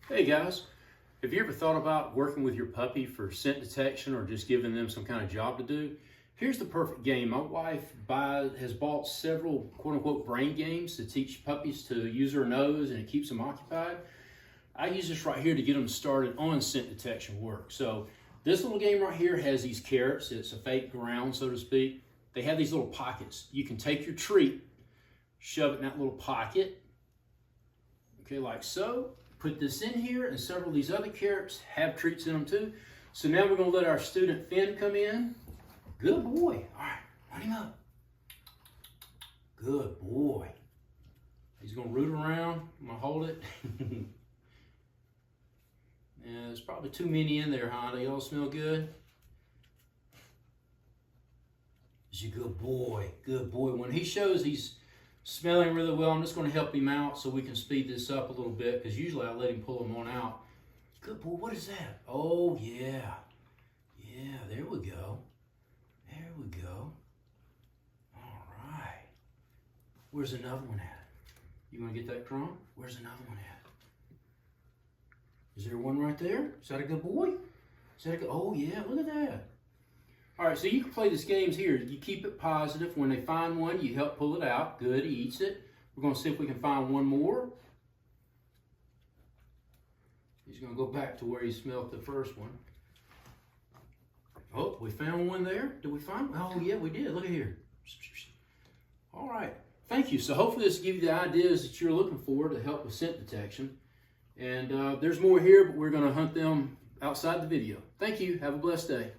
Hey guys, have you ever thought about working with your puppy for scent detection or just giving them some kind of job to do? Here's the perfect game. My wife has bought several quote-unquote brain games to teach puppies to use their nose, and it keeps them occupied. I use this right here to get them started on scent detection work. So this little game right here has these carrots. It's a fake ground, so to speak. They have these little pockets. You can take your treat, shove it in that little pocket, okay, like so. Put this in here, and several of these other carrots have treats in them too. So now we're going to let our student Finn come in. Good boy. All right, run him up. Good boy. He's going to root around. I'm going to hold it. Yeah, there's probably too many in there, huh? They all smell good? He's a good boy. Good boy. When he shows he's smelling really well, I'm just going to help him out so we can speed this up a little bit, because usually I let him pull them on out. Good boy. What is that? Oh, yeah. Yeah, there we go. There we go. All right. Where's another one at? You want to get that crumb? Where's another one at? Is there one right there? Is that a good boy? Is that a good? Oh, yeah. Look at that. All right, so you can play this games here. You keep it positive. When they find one, you help pull it out. Good, he eats it. We're going to see if we can find one more. He's going to go back to where he smelled the first one. Oh, we found one there. Did we find one? Oh, yeah, we did. Look at here. All right, thank you. So hopefully this will give you the ideas that you're looking for to help with scent detection. And there's more here, but we're going to hunt them outside the video. Thank you. Have a blessed day.